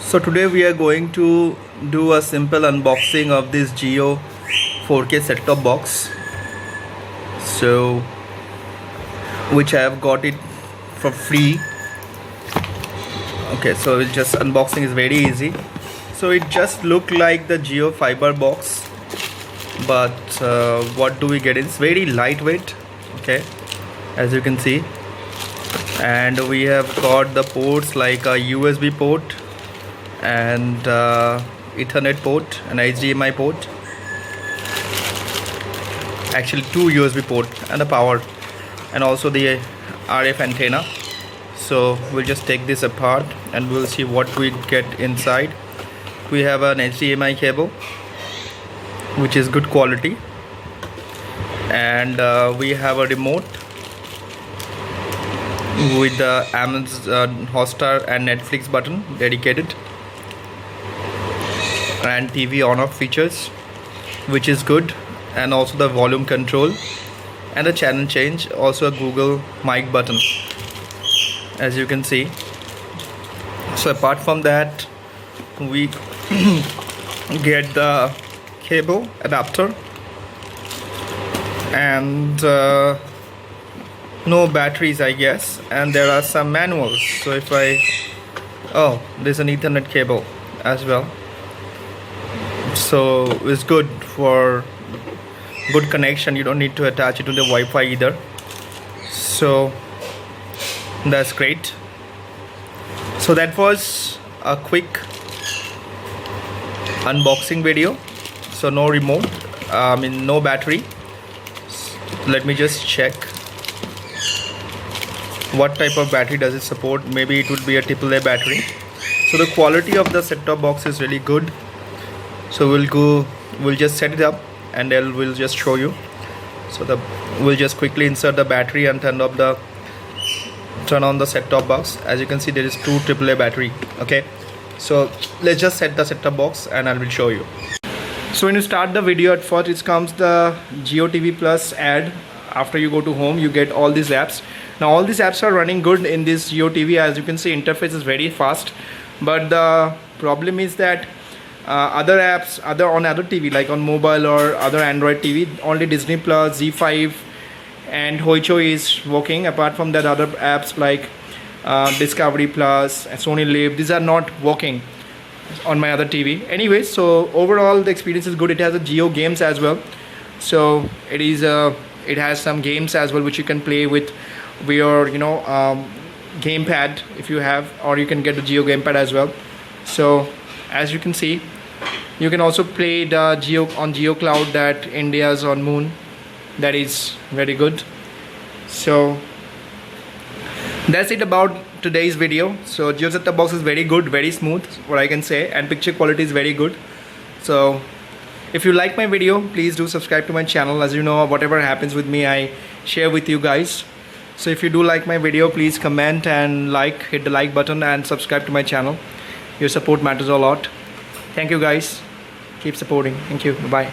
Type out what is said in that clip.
So today we are going to do a simple unboxing of this Jio 4K set-top box. So which I have got it for free. Okay, so it's just unboxing is very easy. So it just look like the Jio fiber box, but what do we get? It's very lightweight, okay, as you can see, and we have got the ports like a USB port and Ethernet port and HDMI port, actually two USB port and the power, and also the RF antenna. So we'll just take this apart and we'll see what we get inside. We have an HDMI cable which is good quality, and we have a remote with the Amazon Hotstar and Netflix button dedicated, and TV on off features which is good, and also the volume control and the channel change, also a Google mic button, as you can see. So apart from that, we get the cable adapter and no batteries, I guess, and there are some manuals. So if there's an Ethernet cable as well, so it's good for good connection. You don't need to attach it to the Wi-Fi either, so that's great. So that was a quick unboxing video. So no remote, no battery. Let me just check what type of battery does it support. Maybe it would be a AAA battery. So the quality of the set-top box is really good. So we'll just set it up and then we'll just show you. So we'll just quickly insert the battery and turn on the set-top box. As you can see, there is two AAA battery. Okay, so let's just set the set-top box and I will show you. So when you start the video, at first it comes the Jio TV Plus ad. After you go to home, you get all these apps. Now all these apps are running good in this Jio TV. As you can see, interface is very fast, but the problem is that other apps on other TV, like on mobile or other Android TV, only Disney Plus, Z5 and Hoicho is working. Apart from that, other apps like Discovery Plus and Sony Live, these are not working on my other TV. Anyway, so overall the experience is good. It has a Jio games as well, so it has some games as well which you can play with your gamepad if you have, or you can get the Jio gamepad as well. So as you can see, you can also play the Jio on Jio Cloud, that India's on moon. That is very good. So that's it about today's video. So Jio set-top box is very good, very smooth, what I can say, and picture quality is very good. So if you like my video, please do subscribe to my channel. As you know, whatever happens with me, I share with you guys. So if you do like my video, please comment and hit the like button and subscribe to my channel. Your support matters a lot. Thank you guys. Keep supporting. Thank you. Bye.